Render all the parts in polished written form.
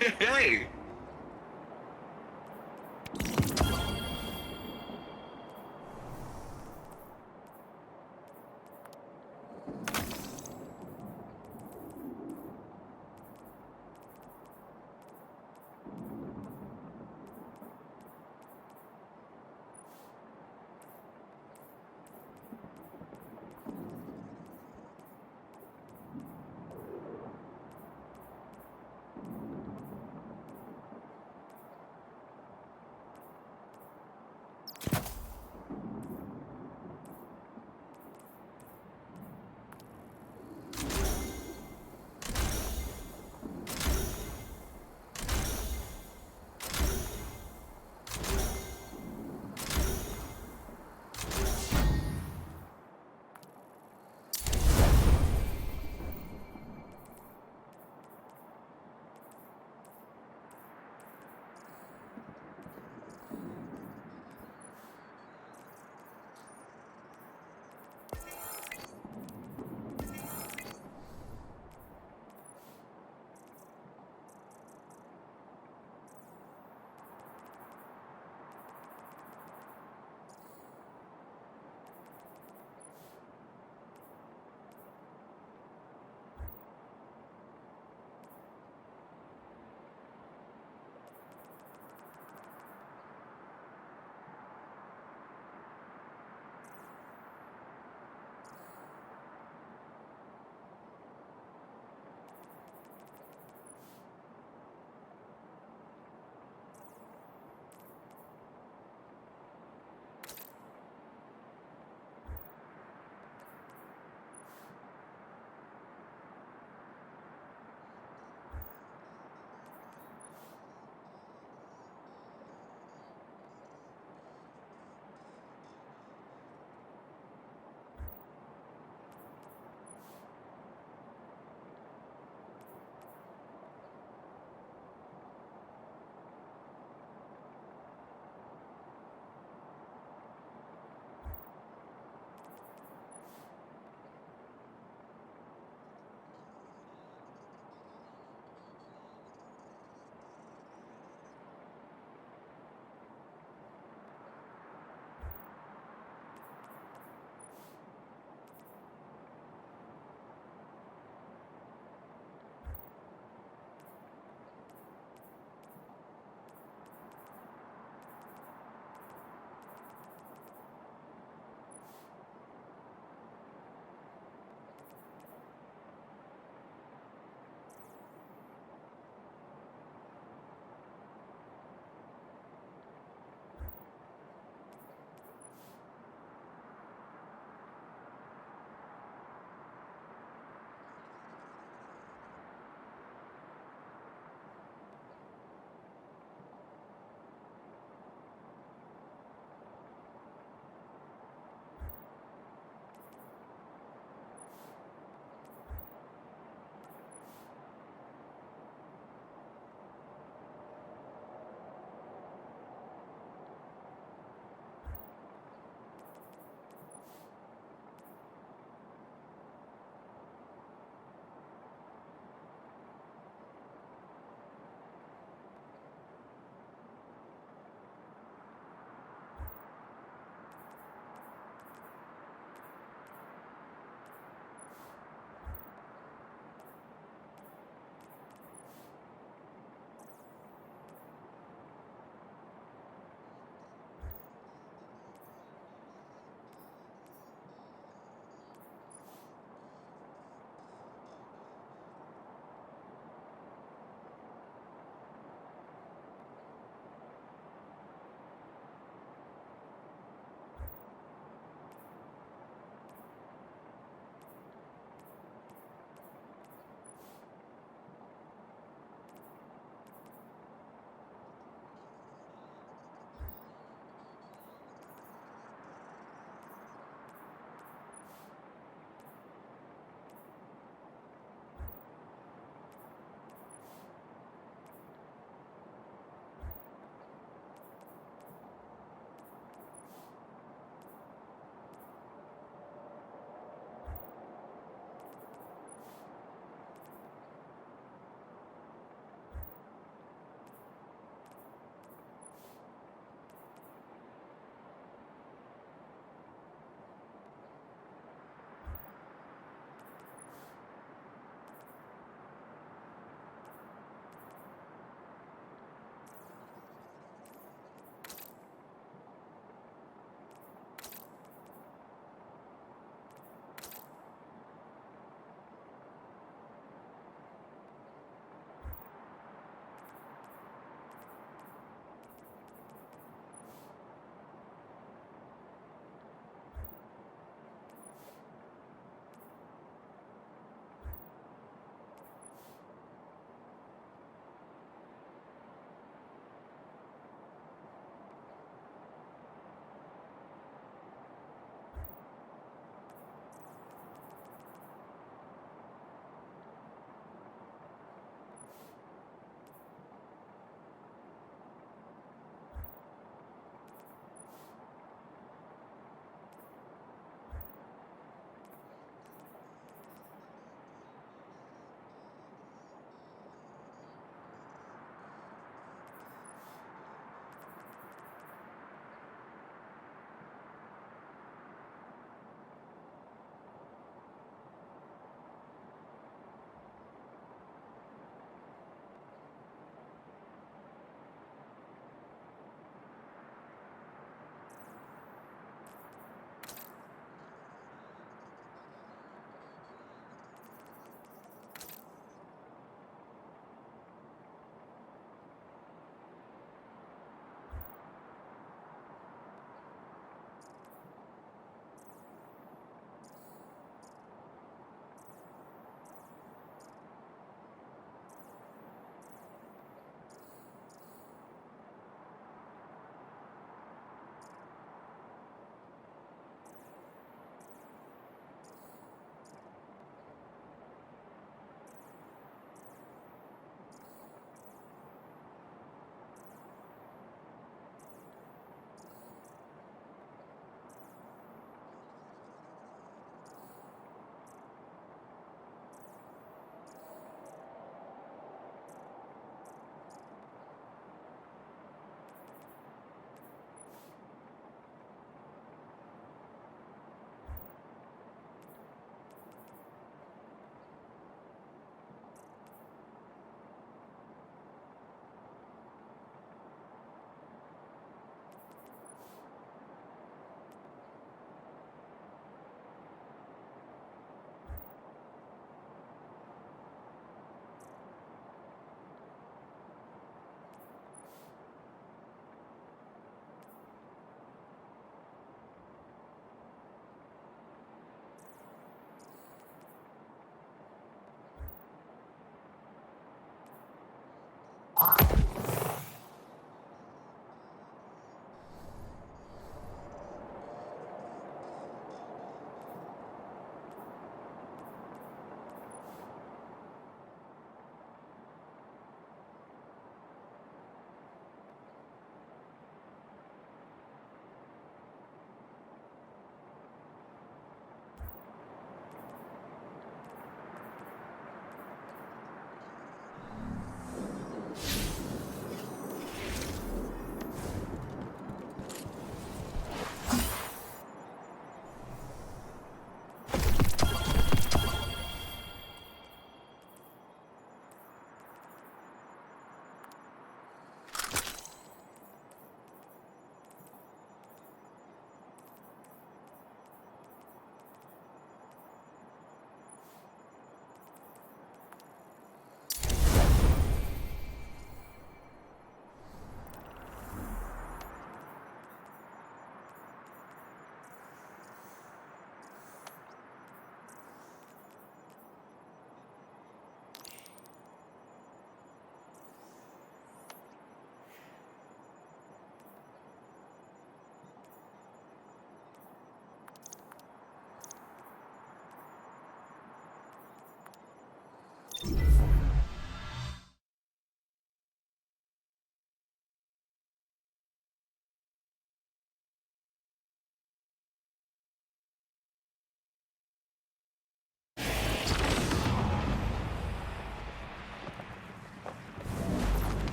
Hey.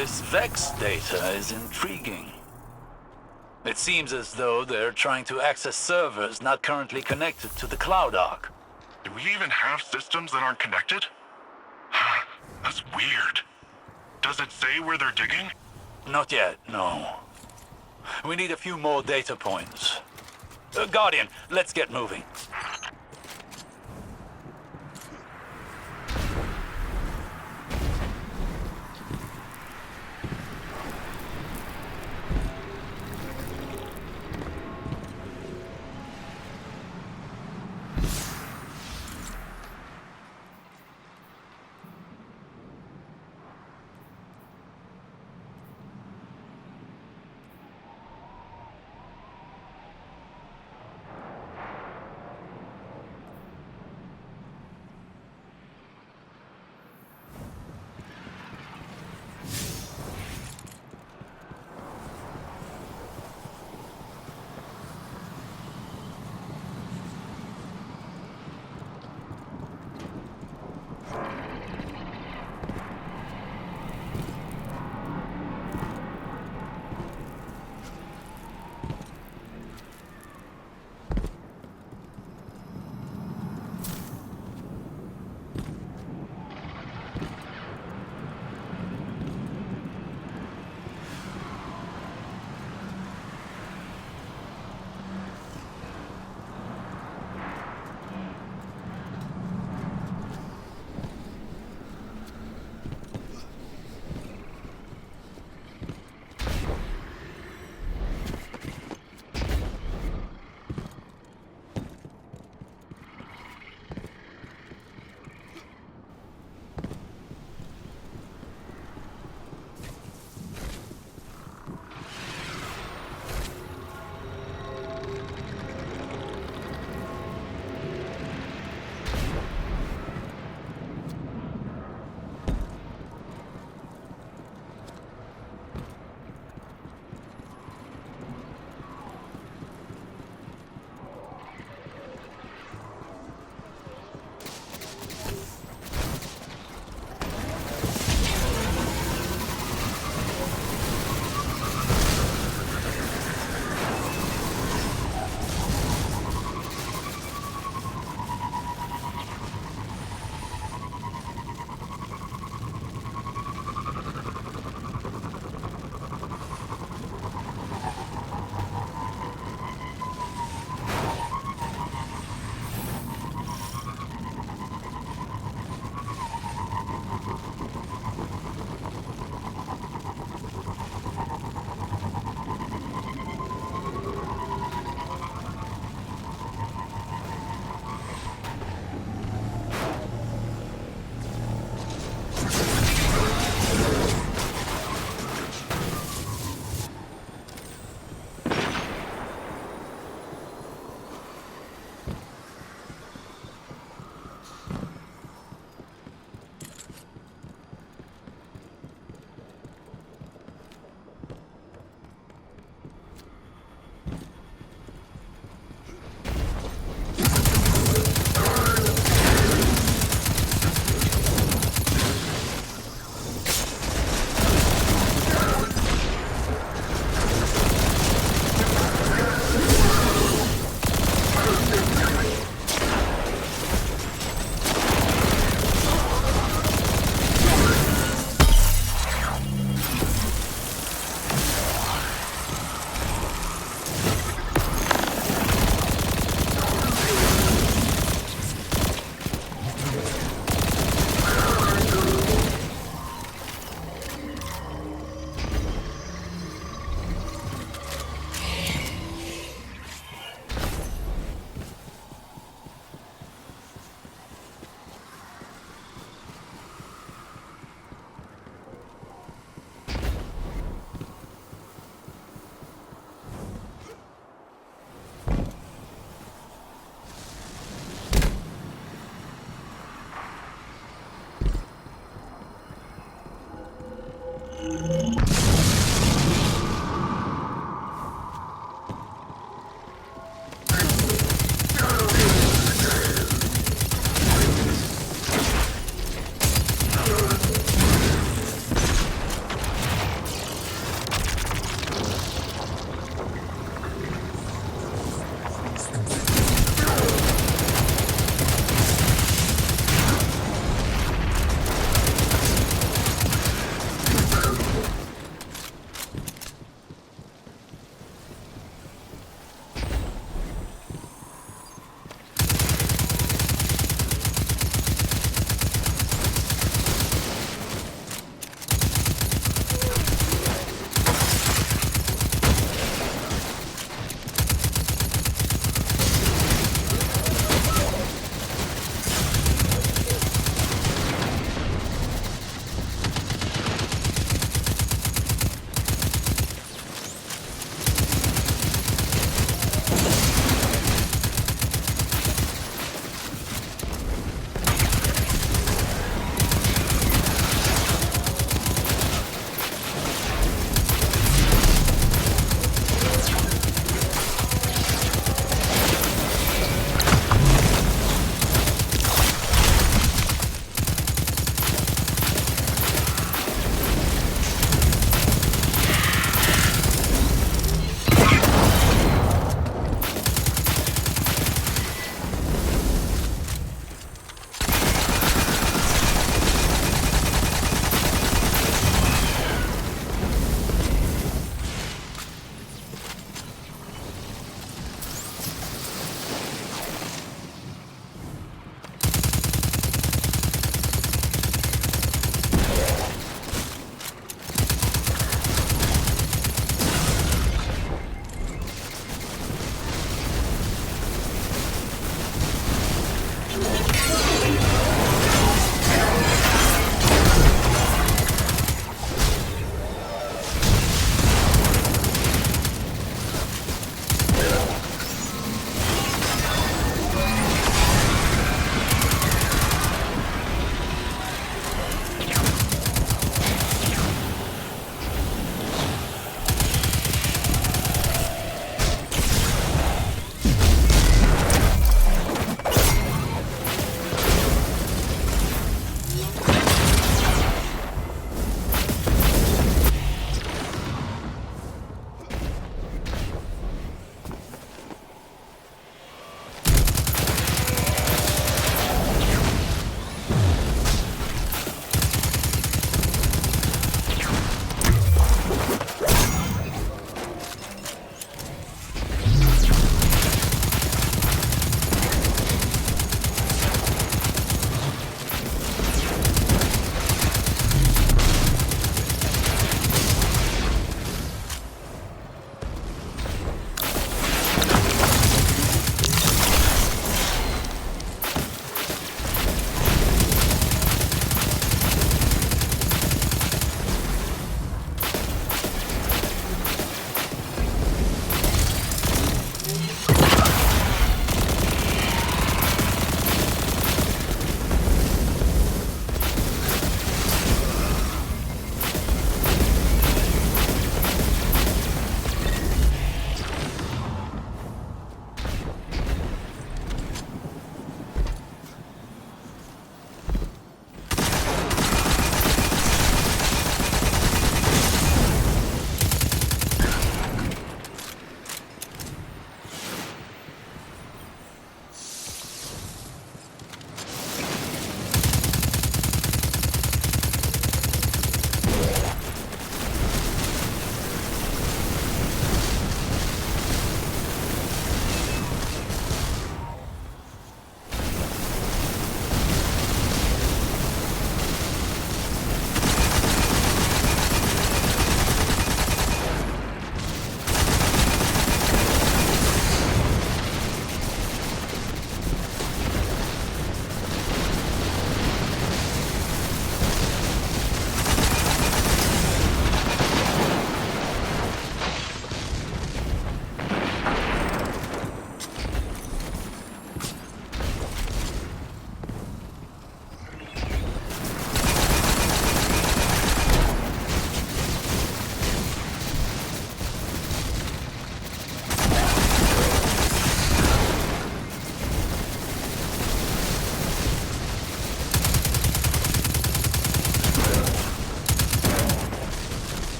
This Vex data is intriguing. It seems as though they're trying to access servers not currently connected to the Cloud Ark. Do we even have systems that aren't connected? That's weird. Does it say where they're digging? Not yet, no. We need a few more data points. Guardian, let's get moving.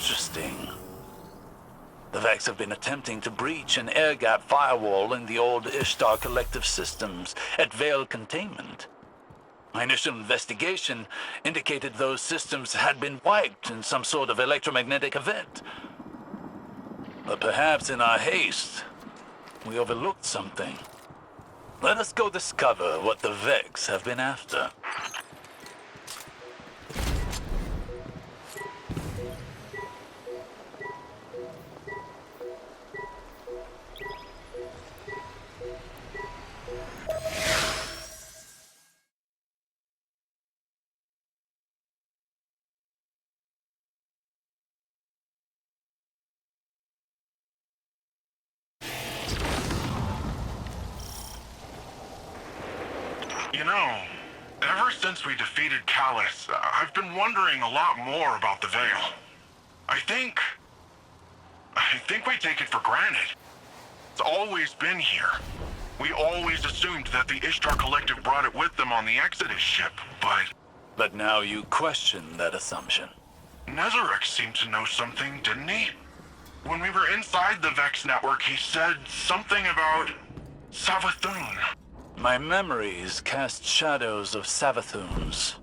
Interesting. The Vex have been attempting to breach an air gap firewall in the old Ishtar Collective systems at Vale Containment. My initial investigation indicated those systems had been wiped in some sort of electromagnetic event. But perhaps in our haste, we overlooked something. Let us go discover what the Vex have been after. You know, ever since we defeated Callus, I've been wondering a lot more about the Veil. I think we take it for granted. It's always been here. We always assumed that the Ishtar Collective brought it with them on the Exodus ship, but But now you question that assumption. Nezarek seemed to know something, didn't he? When we were inside the Vex network, he said something about Savathun. My memories cast shadows of Savathuns.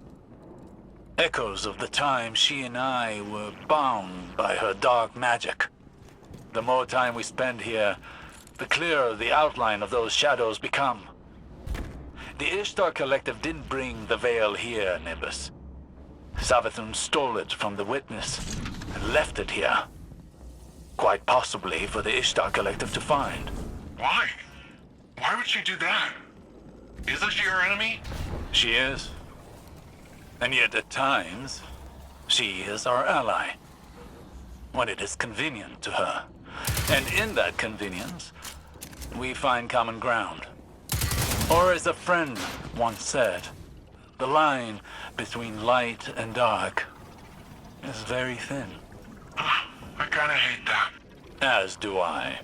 Echoes of the time she and I were bound by her dark magic. The more time we spend here, the clearer the outline of those shadows become. The Ishtar Collective didn't bring the Veil here, Nimbus. Savathun stole it from the Witness and left it here. Quite possibly for the Ishtar Collective to find. Why? Why would she do that? Isn't she our enemy? She is. And yet at times, she is our ally. When it is convenient to her. And in that convenience, we find common ground. Or as a friend once said, the line between light and dark is very thin. I kinda hate that. As do I.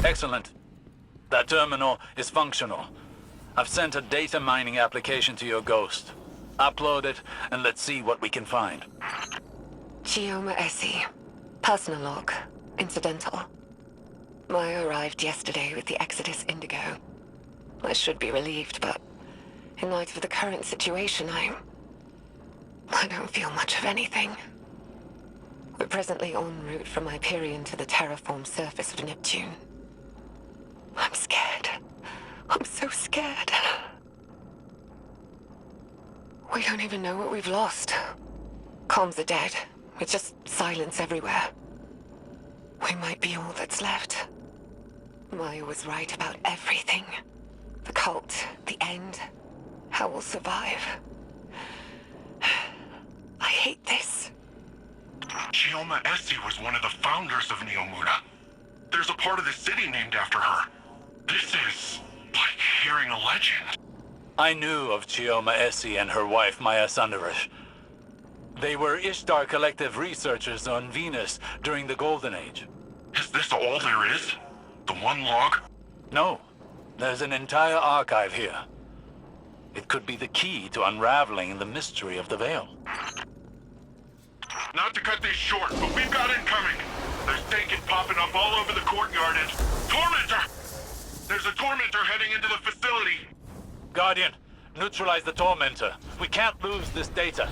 Excellent. That terminal is functional. I've sent a data mining application to your Ghost. Upload it, and let's see what we can find. Chioma Essie. Personal log. Incidental. Maya arrived yesterday with the Exodus Indigo. I should be relieved, but in light of the current situation, I don't feel much of anything. We're presently en route from Hyperion to the terraformed surface of Neptune. I'm scared. I'm so scared. We don't even know what we've lost. Comms are dead. It's just silence everywhere. We might be all that's left. Maya was right about everything. The cult, the end, how we'll survive. I hate this. Chioma Essie was one of the founders of Neomuna. There's a part of the city named after her. This is like hearing a legend. I knew of Chioma Essie and her wife, Maya Sundarish. They were Ishtar Collective researchers on Venus during the Golden Age. Is this all there is? The one log? No, there's an entire archive here. It could be the key to unraveling the mystery of the Veil. Not to cut this short, but we've got incoming. There's Taken popping up all over the courtyard and... Tormentor! There's a Tormentor heading into the facility. Guardian, neutralize the Tormentor. We can't lose this data.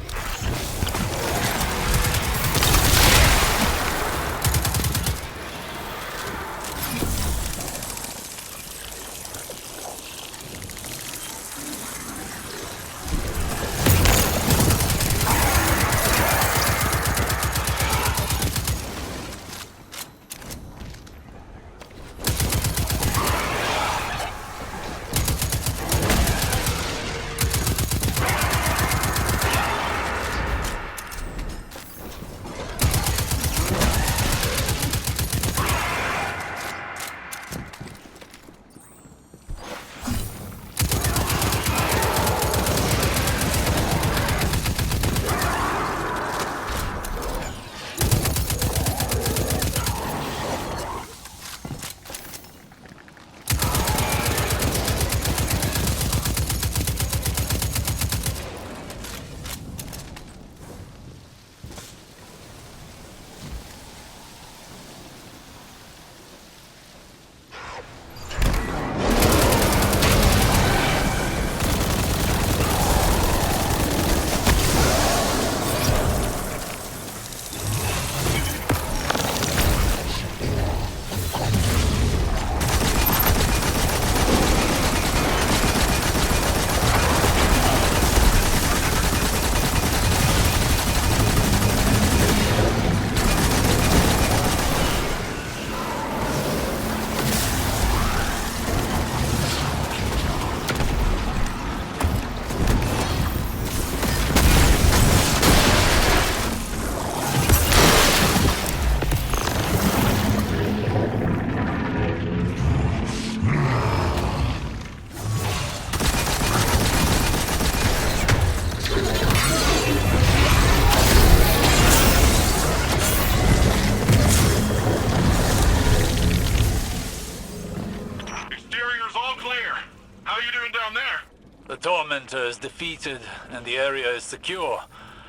Tormentor is defeated and the area is secure.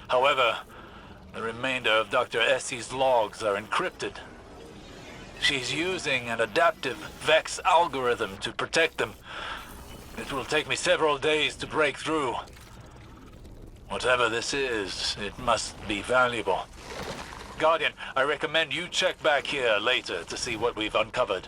However, the remainder of Dr. Essie's logs are encrypted. She's using an adaptive Vex algorithm to protect them. It will take me several days to break through. Whatever this is, it must be valuable. Guardian, I recommend you check back here later to see what we've uncovered.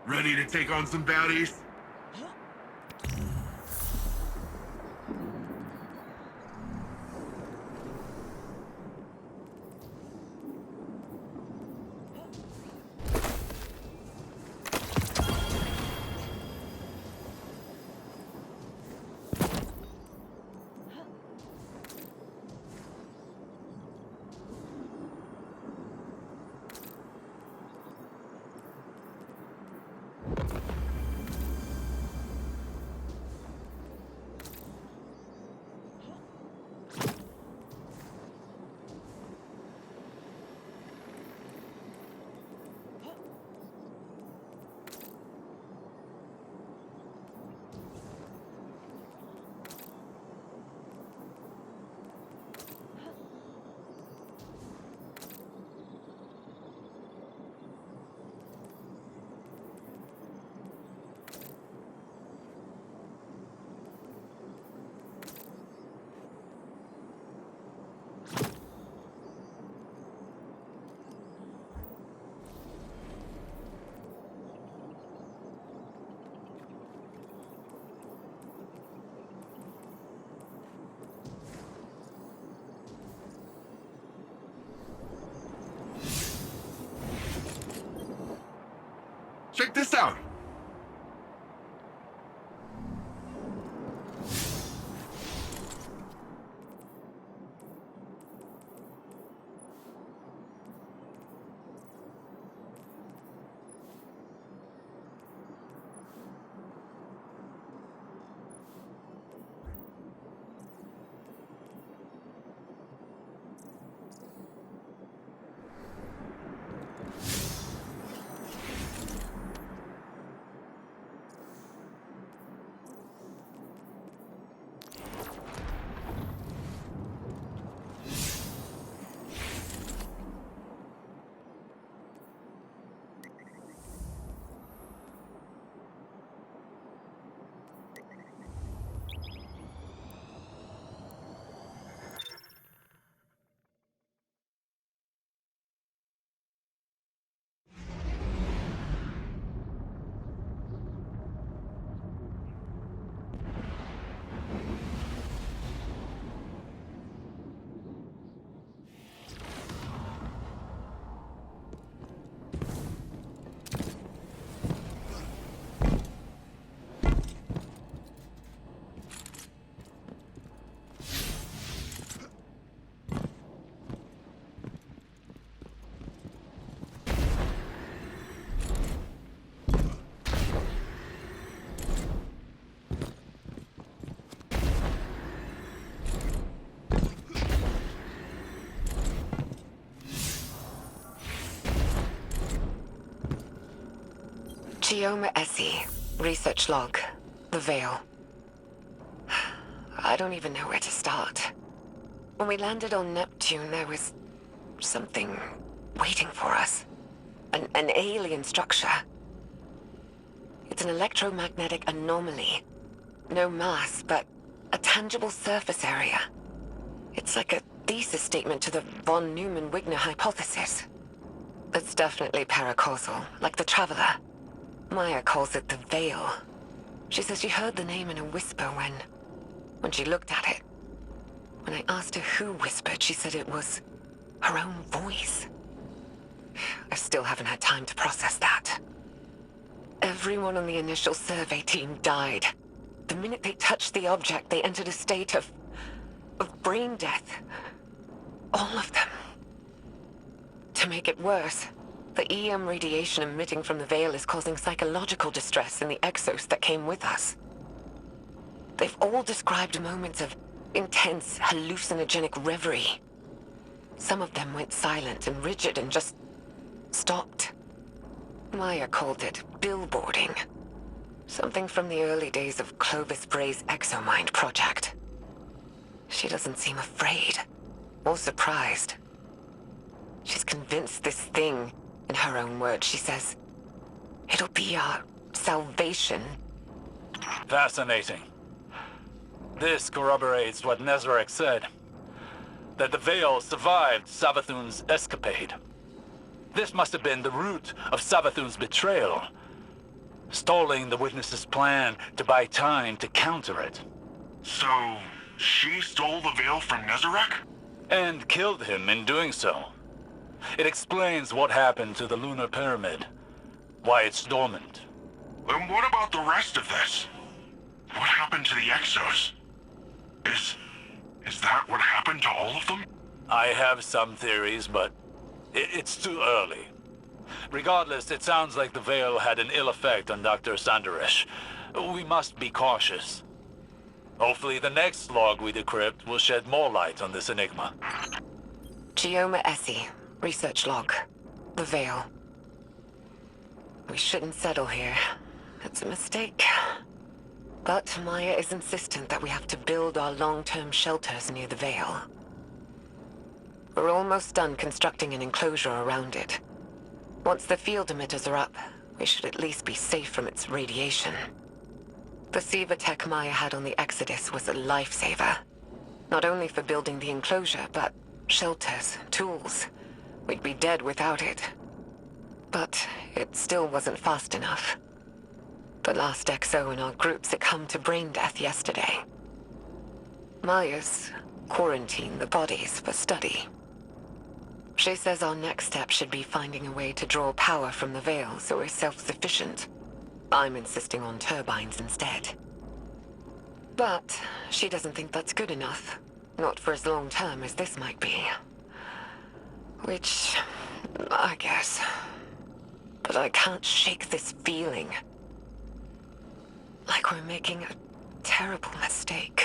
Ready to take on some baddies? Check this out. Chioma Essie, research log, the Veil. I don't even know where to start. When we landed on Neptune, there was something waiting for us. An alien structure. It's an electromagnetic anomaly. No mass, but a tangible surface area. It's like a thesis statement to the von Neumann-Wigner hypothesis. It's definitely paracausal, like the Traveler. Maya calls it the Veil. She says she heard the name in a whisper when she looked at it. When I asked her who whispered, she said it was her own voice. I still haven't had time to process that. Everyone on the initial survey team died. The minute they touched the object, they entered a state of brain death. All of them. To make it worse, the EM radiation emitting from the Veil is causing psychological distress in the exos that came with us. They've all described moments of intense, hallucinogenic reverie. Some of them went silent and rigid and just stopped. Maya called it billboarding. Something from the early days of Clovis Bray's Exomind project. She doesn't seem afraid or surprised. She's convinced this thing, in her own words, she says, it'll be our salvation. Fascinating. This corroborates what Nezarek said, that the Veil survived Savathun's escapade. This must have been the root of Savathun's betrayal, stalling the witness's plan to buy time to counter it. So, she stole the Veil from Nezarek? And killed him in doing so. It explains what happened to the lunar pyramid, why it's dormant. And what about the rest of this? What happened to the Exos? Is that what happened to all of them? I have some theories, but it's too early. Regardless, it sounds like the Veil had an ill effect on Dr. Sanderesh. We must be cautious. Hopefully the next log we decrypt will shed more light on this enigma. Chioma Essie, research log, the Veil. We shouldn't settle here. It's a mistake. But Maya is insistent that we have to build our long-term shelters near the Veil. We're almost done constructing an enclosure around it. Once the field emitters are up, we should at least be safe from its radiation. The Siva tech Maya had on the Exodus was a lifesaver. Not only for building the enclosure, but shelters, tools. We'd be dead without it. But it still wasn't fast enough. The last XO in our group succumbed to brain death yesterday. Maya's quarantined the bodies for study. She says our next step should be finding a way to draw power from the Veil so we're self-sufficient. I'm insisting on turbines instead. But she doesn't think that's good enough. Not for as long-term as this might be. Which, I guess. But I can't shake this feeling. Like we're making a terrible mistake.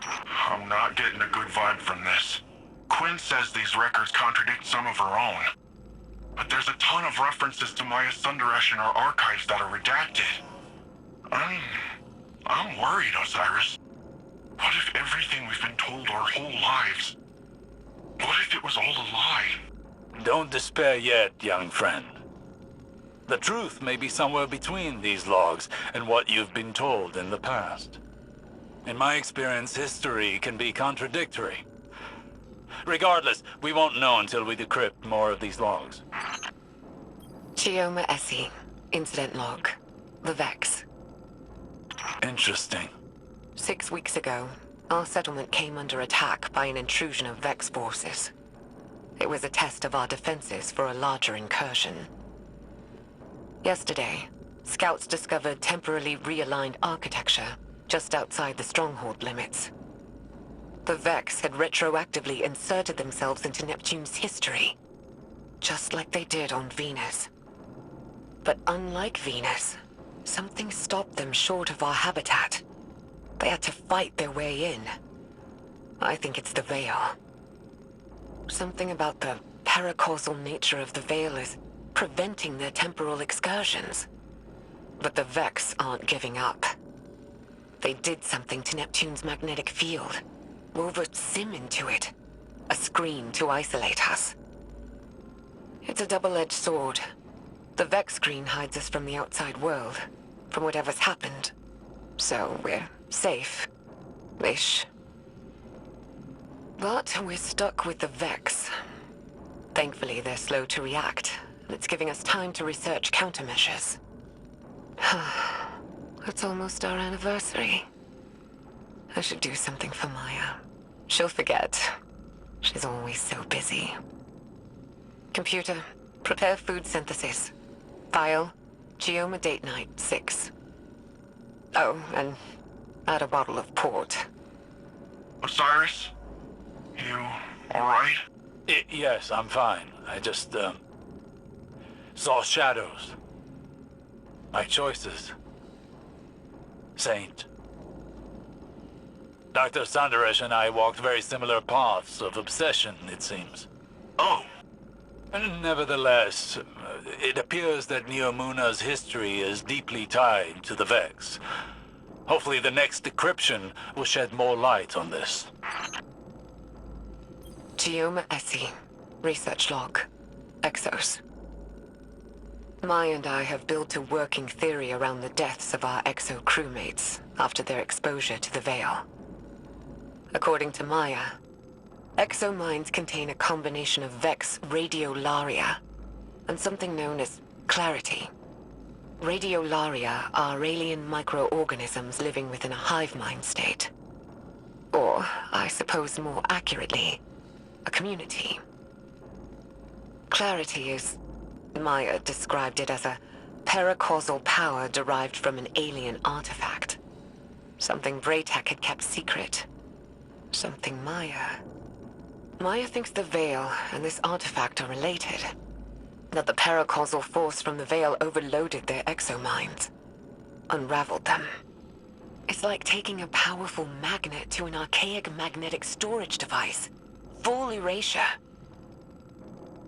I'm not getting a good vibe from this. Quinn says these records contradict some of her own. But there's a ton of references to Maya Sundaresh in our archives that are redacted. I'm worried, Osiris. What if everything we've been told our whole lives? What if it was all a lie? Don't despair yet, young friend. The truth may be somewhere between these logs and what you've been told in the past. In my experience, history can be contradictory. Regardless, we won't know until we decrypt more of these logs. Chioma Essie, incident log, the Vex. Interesting. 6 weeks ago, our settlement came under attack by an intrusion of Vex forces. It was a test of our defenses for a larger incursion. Yesterday, scouts discovered temporarily realigned architecture just outside the stronghold limits. The Vex had retroactively inserted themselves into Neptune's history, just like they did on Venus. But unlike Venus, something stopped them short of our habitat. They had to fight their way in. I think it's the Veil. Something about the paracausal nature of the Veil is preventing their temporal excursions. But the Vex aren't giving up. They did something to Neptune's magnetic field. Wove a sim into it. A screen to isolate us. It's a double-edged sword. The Vex screen hides us from the outside world, from whatever's happened. So we're safe. Ish. But we're stuck with the Vex. Thankfully, they're slow to react, and it's giving us time to research countermeasures. It's almost our anniversary. I should do something for Maya. She'll forget. She's always so busy. Computer, prepare food synthesis. File, Geoma date night 6. Oh, and add a bottle of port. Osiris? You alright? Yes, I'm fine. I just, saw shadows. My choices. Saint. Dr. Sandaresh and I walked very similar paths of obsession, it seems. Oh, Nevertheless, it appears that Neomuna's history is deeply tied to the Vex. Hopefully the next decryption will shed more light on this. Geoma Essie. Research log. Exos. Maya and I have built a working theory around the deaths of our Exo crewmates after their exposure to the Veil. According to Maya, Exo minds contain a combination of Vex radiolaria and something known as clarity. Radiolaria are alien microorganisms living within a hive mind state. Or, I suppose more accurately, a community. Clarity is... Maya described it as a paracausal power derived from an alien artifact. Something Braytech had kept secret. Something Maya... Maya thinks the Veil and this artifact are related. That the paracausal force from the Veil overloaded their exominds. Unraveled them. It's like taking a powerful magnet to an archaic magnetic storage device. Full erasure.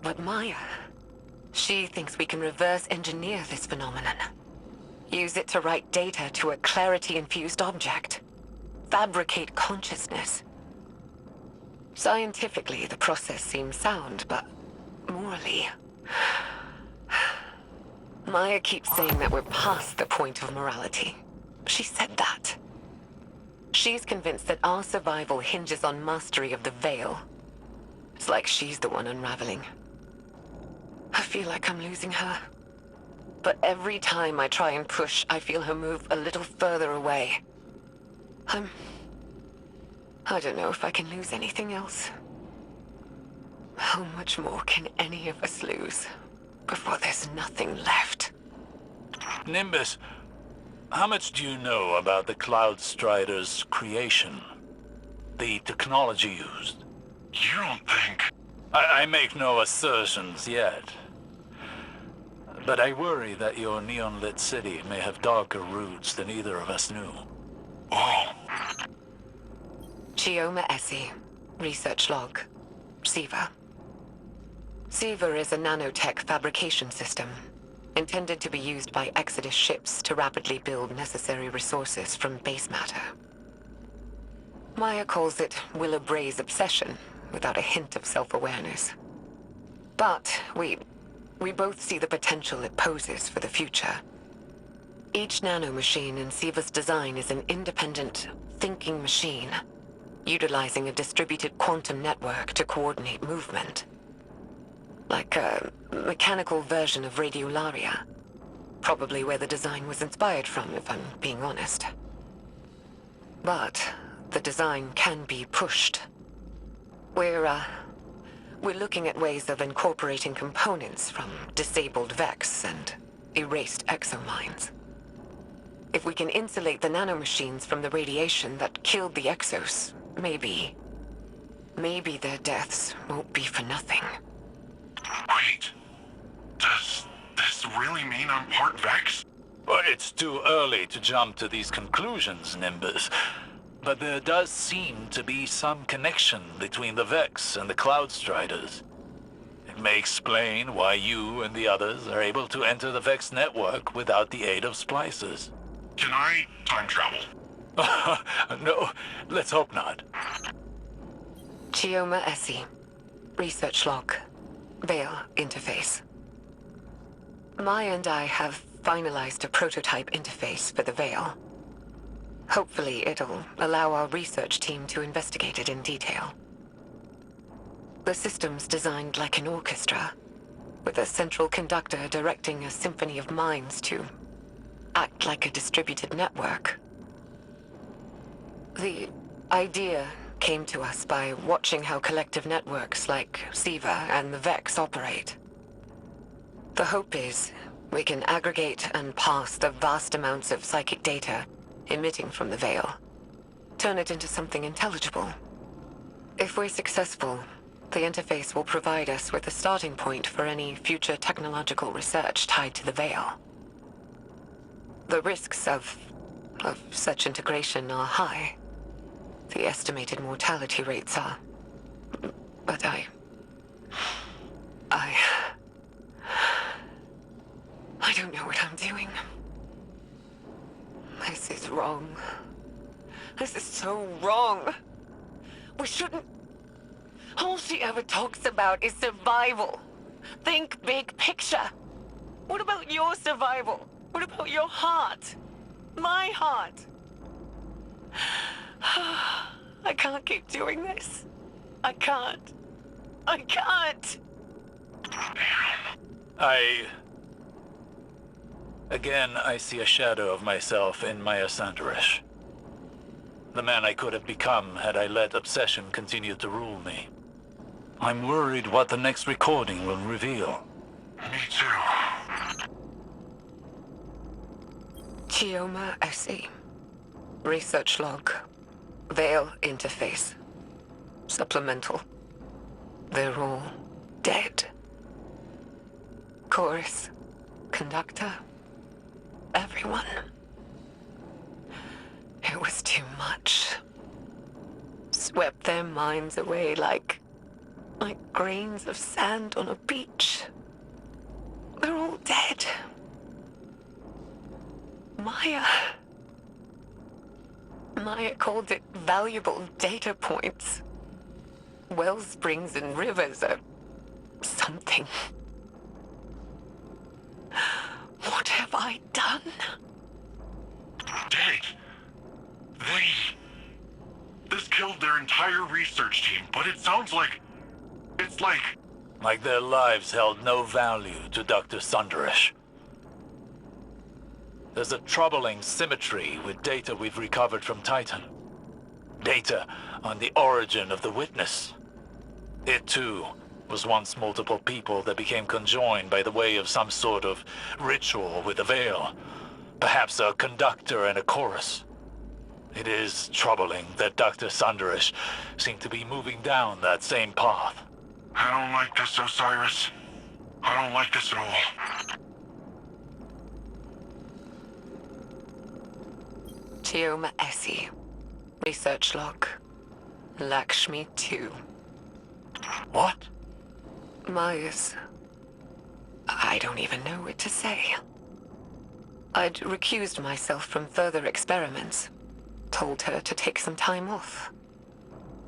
But Maya... she thinks we can reverse engineer this phenomenon. Use it to write data to a clarity-infused object. Fabricate consciousness. Scientifically, the process seems sound, but morally... Maya keeps saying that we're past the point of morality. She said that. She's convinced that our survival hinges on mastery of the Veil. It's like she's the one unraveling. I feel like I'm losing her. But every time I try and push, I feel her move a little further away. I don't know if I can lose anything else. How much more can any of us lose before there's nothing left? Nimbus, how much do you know about the Cloud Strider's creation? The technology used? you don't think... I make no assertions yet. But I worry that your neon-lit city may have darker roots than either of us knew. Oh, Geoma Essie. Research log. SIVA. SIVA is a nanotech fabrication system, intended to be used by Exodus ships to rapidly build necessary resources from base matter. Maya calls it Willa Bray's obsession, without a hint of self-awareness. But we both see the potential it poses for the future. Each nanomachine in SIVA's design is an independent, thinking machine, utilizing a distributed quantum network to coordinate movement. Like a mechanical version of Radiolaria. Probably where the design was inspired from, if I'm being honest. But the design can be pushed. We're looking at ways of incorporating components from disabled Vex and erased exominds. If we can insulate the nanomachines from the radiation that killed the Exos, maybe their deaths won't be for nothing. wait. Does this really mean I'm part Vex? Well, it's too early to jump to these conclusions, Nimbus. But there does seem to be some connection between the Vex and the Cloud Striders. may explain why you and the others are able to enter the Vex network without the aid of splicers. Can I time travel? No, let's hope not. Chioma Essie. Research log. Veil interface. Maya and I have finalized a prototype interface for the Veil. Hopefully it'll allow our research team to investigate it in detail. The system's designed like an orchestra, with a central conductor directing a symphony of minds to act like a distributed network. The idea came to us by watching how collective networks like SIVA and the Vex operate. The hope is we can aggregate and pass the vast amounts of psychic data emitting from the Veil, turn it into something intelligible. If we're successful, the interface will provide us with a starting point for any future technological research tied to the Veil. The risks of such integration are high. The estimated mortality rates are... But I don't know what I'm doing. This is wrong. This is so wrong. We shouldn't... All she ever talks about is survival. Think big picture. What about your survival? What about your heart? My heart? I can't keep doing this. I can't. I can't. Again, I see a shadow of myself in Maya Sandarish. The man I could have become had I let obsession continue to rule me. I'm worried what the next recording will reveal. Me too. Chioma Essie. Research log. Veil interface. Supplemental. They're all dead. Chorus. Conductor. Everyone. It was too much. Swept their minds away like grains of sand on a beach. They're all dead. Maya called it valuable data points. Wellsprings and rivers are something. What have I done? Dead. This killed their entire research team, but it sounds like... It's like... Like their lives held no value to Dr. Sandarish. There's a troubling symmetry with data we've recovered from Titan. Data on the origin of the Witness. It too was once multiple people that became conjoined by the way of some sort of ritual with a veil. Perhaps a conductor and a chorus. It is troubling that Dr. Sandarish seemed to be moving down that same path. I don't like this, Osiris. I don't like this at all. Chioma Essie. Research log. Lakshmi 2. What? Maya's... I don't even know what to say. I'd recused myself from further experiments. Told her to take some time off.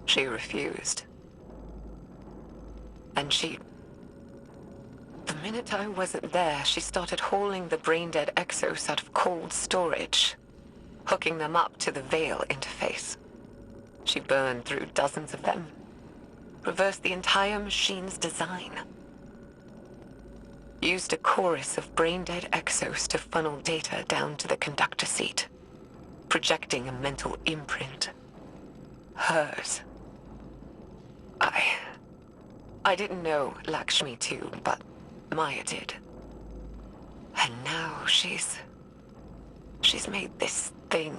She refused. And the minute I wasn't there, she started hauling the brain-dead Exos out of cold storage, hooking them up to the Veil interface. She burned through dozens of them, reversed the entire machine's design. Used a chorus of brain-dead Exos to funnel data down to the conductor seat, projecting a mental imprint. Hers. I didn't know Lakshmi 2, but Maya did. And now she's made this thing.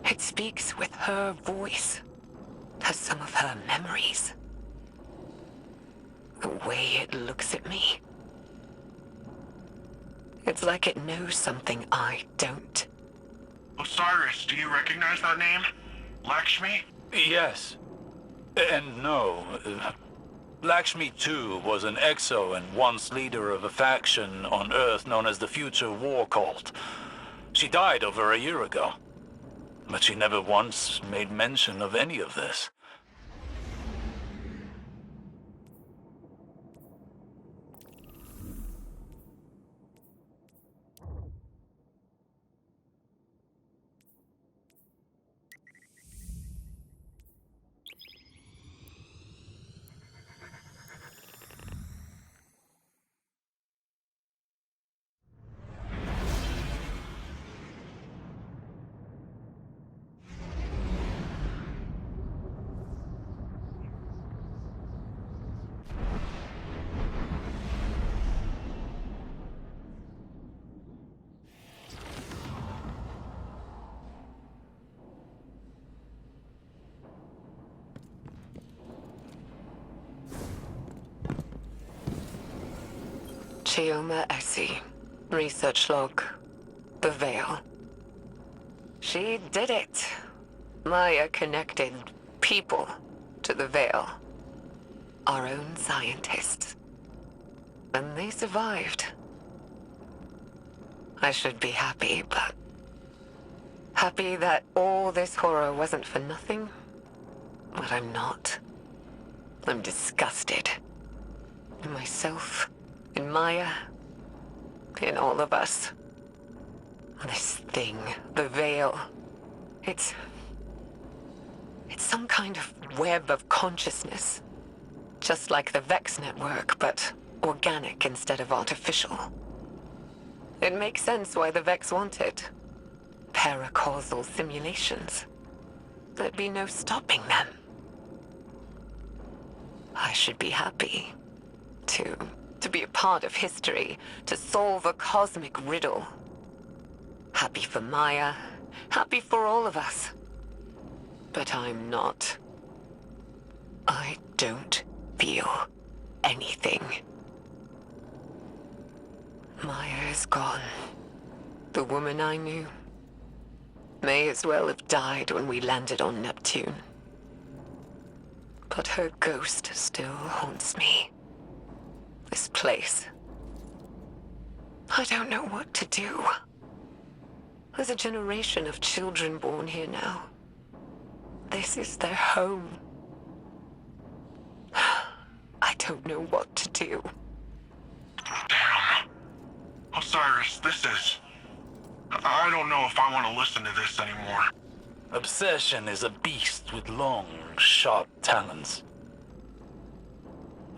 It speaks with her voice. Has some of her memories. The way it looks at me. It's like it knows something I don't. Osiris, do you recognize that name? Lakshmi? Yes. And no. Lakshmi, too, was an exo and once leader of a faction on Earth known as the Future War Cult. She died over a year ago, but she never once made mention of any of this. Chioma Essie. Research log. The Veil. She did it. Maya connected people to the Veil. Our own scientists. And they survived. I should be happy, but... happy that all this horror wasn't for nothing? But I'm not. I'm disgusted. In myself, in Maya, in all of us. This thing, the Veil, it's some kind of web of consciousness. Just like the Vex network, but organic instead of artificial. It makes sense why the Vex want it. Paracausal simulations. There'd be no stopping them. I should be happy to be a part of history, to solve a cosmic riddle. Happy for Maya, happy for all of us. But I'm not. I don't feel anything. Maya is gone. The woman I knew may as well have died when we landed on Neptune. But her ghost still haunts me. This place. I don't know what to do. There's a generation of children born here now. This is their home. I don't know what to do. Damn. Osiris, this is... I don't know if I want to listen to this anymore. Obsession is a beast with long, sharp talons.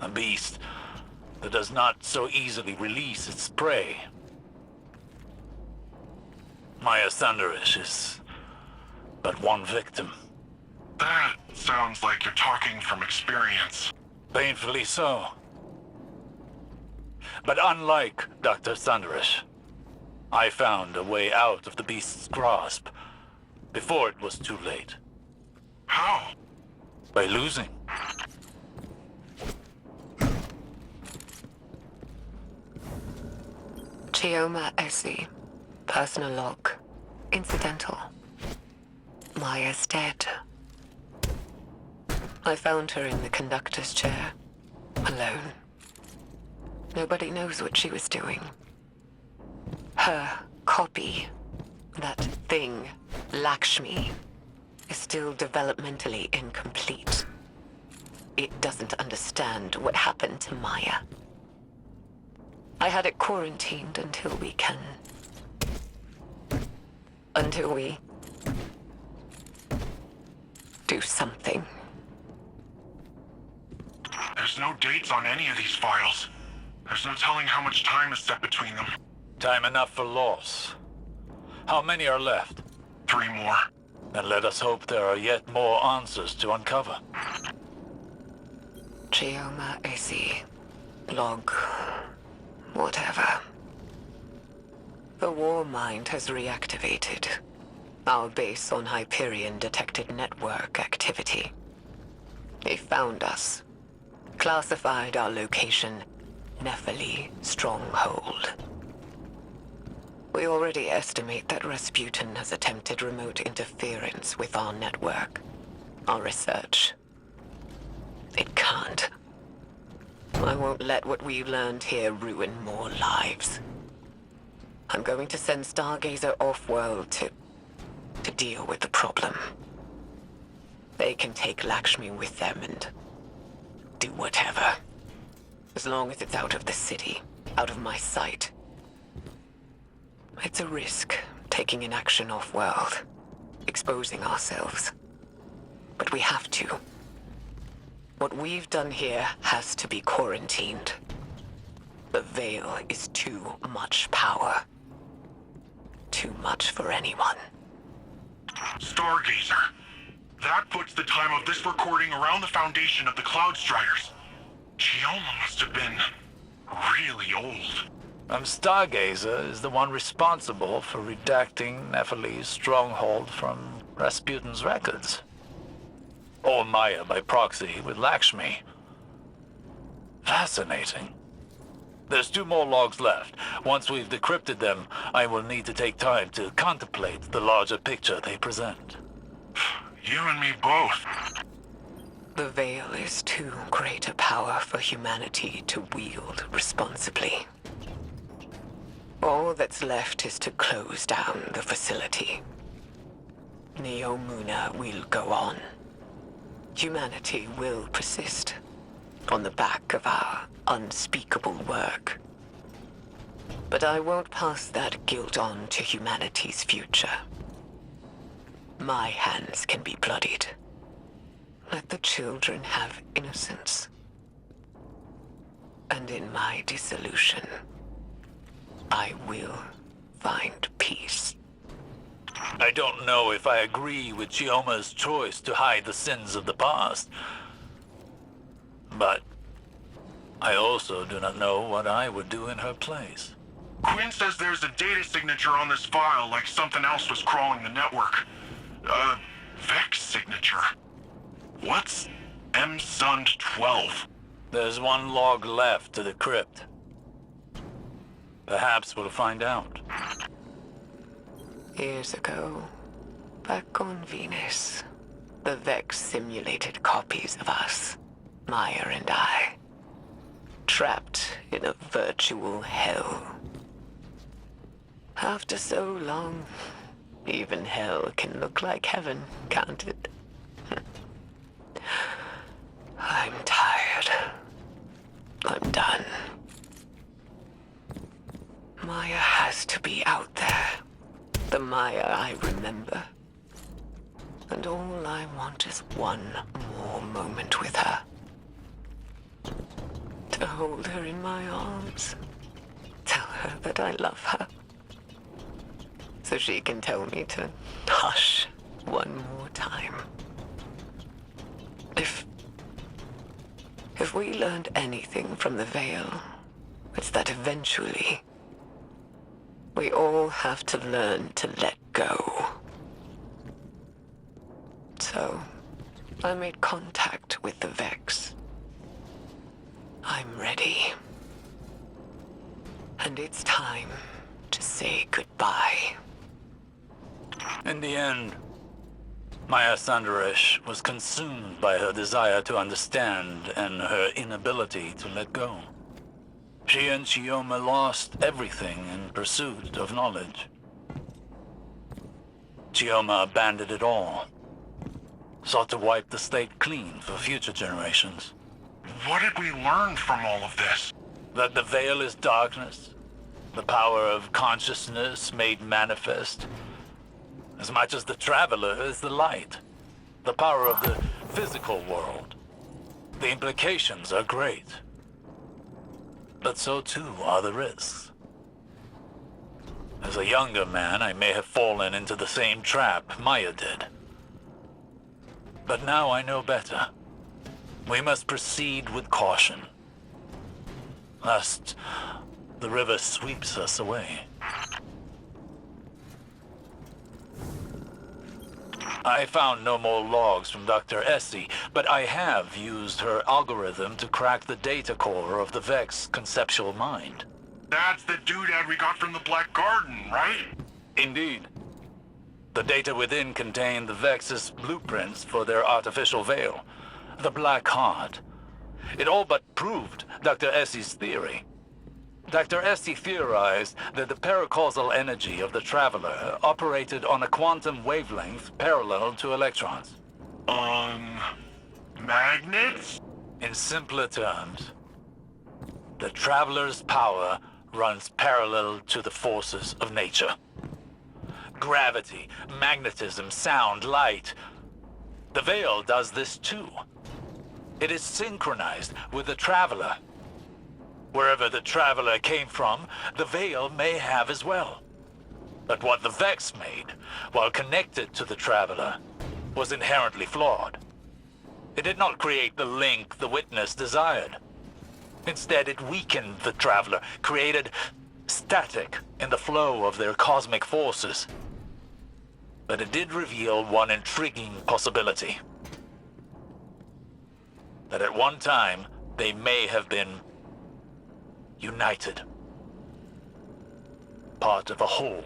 A beast that does not so easily release its prey. Maya Sandarish is but one victim. That sounds like you're talking from experience. Painfully so. But unlike Dr. Sandarish, I found a way out of the beast's grasp before it was too late. How? By losing. Chioma Essie. Personal log. Incidental. Maya's dead. I found her in the conductor's chair. Alone. Nobody knows what she was doing. Her copy, that thing, Lakshmi, is still developmentally incomplete. It doesn't understand what happened to Maya. I had it quarantined until we do something. There's no dates on any of these files. There's no telling how much time is set between them. Time enough for loss. How many are left? 3 more. And let us hope there are yet more answers to uncover. Chioma Essie. Log. Whatever. The War Mind has reactivated. Our base on Hyperion detected network activity. They found us. Classified our location, Nephili Stronghold. We already estimate that Rasputin has attempted remote interference with our network, our research. It can't. I won't let what we learned here ruin more lives. I'm going to send Stargazer off-world to deal with the problem. They can take Lakshmi with them and do whatever. As long as it's out of the city, out of my sight. It's a risk, taking an action off-world, exposing ourselves. But we have to. What we've done here has to be quarantined. The Veil is too much power. Too much for anyone. Stargazer. That puts the time of this recording around the foundation of the Cloud Striders. Chioma must have been really old. Stargazer is the one responsible for redacting Nephili's stronghold from Rasputin's records. Or Maya by proxy with Lakshmi. Fascinating. There's 2 more logs left. Once we've decrypted them, I will need to take time to contemplate the larger picture they present. You and me both. The Veil is too great a power for humanity to wield responsibly. All that's left is to close down the facility. Neomuna will go on. Humanity will persist on the back of our unspeakable work. But I won't pass that guilt on to humanity's future. My hands can be bloodied. Let the children have innocence. And in my dissolution, I will find peace. I don't know if I agree with Chioma's choice to hide the sins of the past. But I also do not know what I would do in her place. Quinn says there's a data signature on this file, like something else was crawling the network. Vex signature. What's MSUND 12? There's 1 log left to decrypt. Perhaps we'll find out. Years ago, back on Venus, the Vex simulated copies of us, Maya and I, trapped in a virtual hell. After so long, even hell can look like heaven, can't it? I'm tired. I'm done. Maya has to be out there. The Maya I remember. And all I want is 1 more moment with her. To hold her in my arms. Tell her that I love her. So she can tell me to hush 1 more time. If we learned anything from the Veil, it's that eventually we all have to learn to let go. So, I made contact with the Vex. I'm ready. And it's time to say goodbye. In the end, Maya Sandaresh was consumed by her desire to understand and her inability to let go. She and Chioma lost everything in pursuit of knowledge. Chioma abandoned it all, sought to wipe the slate clean for future generations. What did we learn from all of this? That the Veil is darkness, the power of consciousness made manifest, as much as the Traveler is the light, the power of the physical world. The implications are great, but so too are the risks. As a younger man, I may have fallen into the same trap Maya did. But now I know better. We must proceed with caution, lest the river sweeps us away. I found no more logs from Dr. Essie, but I have used her algorithm to crack the data core of the Vex conceptual mind. That's the doodad we got from the Black Garden, right? Indeed. The data within contained the Vex's blueprints for their artificial veil, the Black Heart. It all but proved Dr. Essie's theory. Dr. Essie theorized that the paracausal energy of the Traveler operated on a quantum wavelength parallel to electrons. Magnets? In simpler terms, the Traveler's power runs parallel to the forces of nature. Gravity, magnetism, sound, light. The Veil does this too. It is synchronized with the Traveler. Wherever the Traveler came from, the Veil may have as well. But what the Vex made, while connected to the Traveler, was inherently flawed. It did not create the link the Witness desired. Instead, it weakened the Traveler, created static in the flow of their cosmic forces. But it did reveal one intriguing possibility. That at one time, they may have been united. Part of a whole.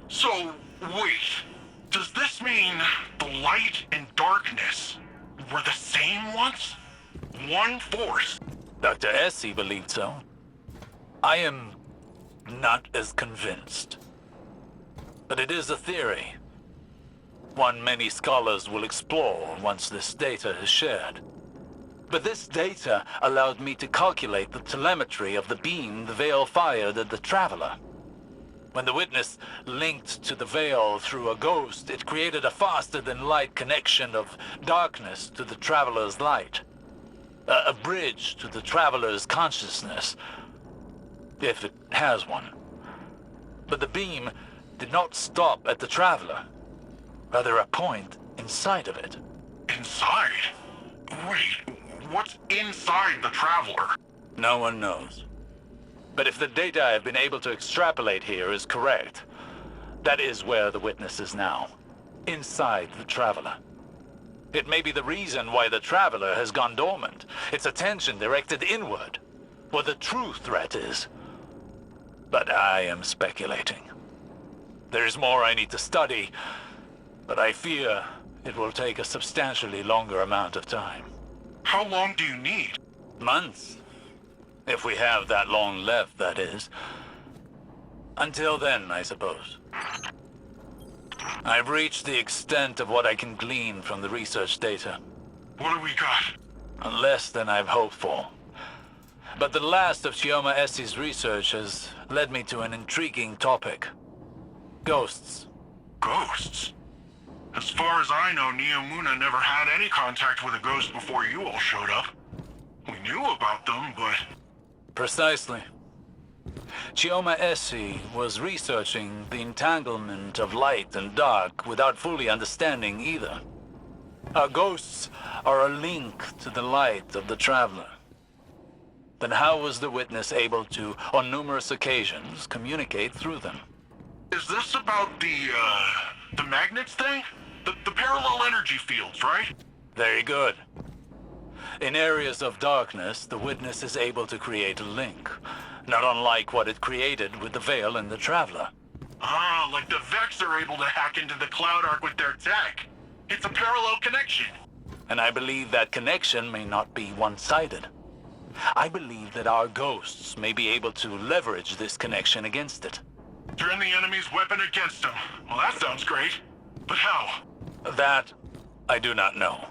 So, wait. Does this mean the light and darkness were the same once? One force? Dr. Essie believed so. I am not as convinced. But it is a theory. One many scholars will explore once this data is shared. But this data allowed me to calculate the telemetry of the beam the Veil fired at the Traveler. When the Witness linked to the Veil through a ghost, it created a faster-than-light connection of darkness to the Traveler's light. A bridge to the Traveler's consciousness, if it has one. But the beam did not stop at the Traveler, rather a point inside of it. Inside? Wait, what's inside the Traveler? No one knows. But if the data I've been able to extrapolate here is correct, that is where the Witness is now. Inside the Traveler. It may be the reason why the Traveler has gone dormant, its attention directed inward, where the true threat is. But I am speculating. There is more I need to study, but I fear it will take a substantially longer amount of time. How long do you need? Months. If we have that long left, that is. Until then, I suppose. I've reached the extent of what I can glean from the research data. What do we got? Less than I've hoped for. But the last of Chioma Essie's research has led me to an intriguing topic. Ghosts. Ghosts? As far as I know, Neomuna never had any contact with a ghost before you all showed up. We knew about them, but... Precisely. Chioma Essie was researching the entanglement of light and dark without fully understanding either. Our ghosts are a link to the light of the Traveler. Then how was the Witness able to, on numerous occasions, communicate through them? Is this about the magnets thing? The parallel energy fields, right? Very good. In areas of darkness, the Witness is able to create a link, not unlike what it created with the Veil and the Traveler. Ah, like the Vex are able to hack into the Cloud Ark with their tech. It's a parallel connection. And I believe that connection may not be one-sided. I believe that our ghosts may be able to leverage this connection against it. Turn the enemy's weapon against them. Well, that sounds great. But how? That I do not know.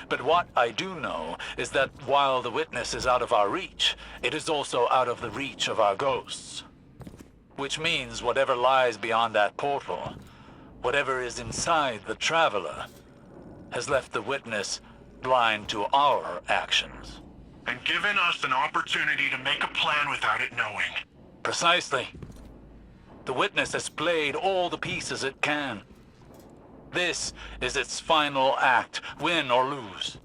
But what I do know is that while the Witness is out of our reach, it is also out of the reach of our ghosts. Which means whatever lies beyond that portal, whatever is inside the Traveler, has left the Witness blind to our actions. And given us an opportunity to make a plan without it knowing. Precisely. The Witness has played all the pieces it can. This is its final act, win or lose.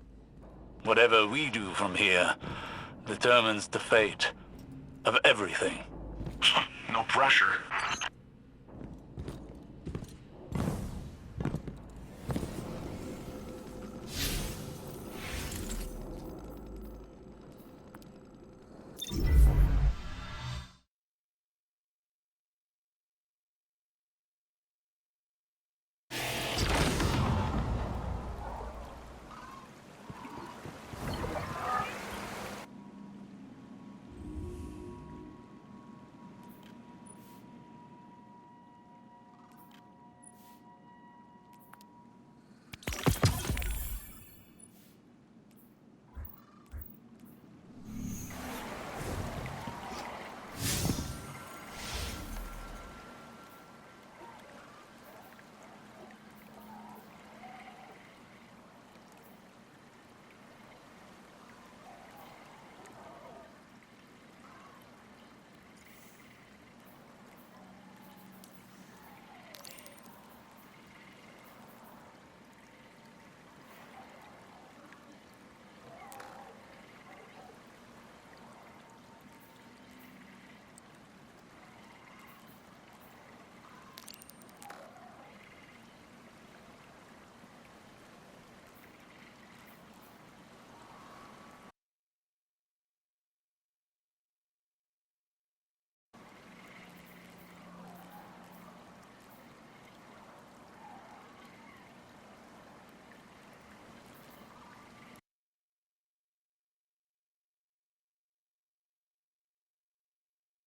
Whatever we do from here determines the fate of everything. No pressure.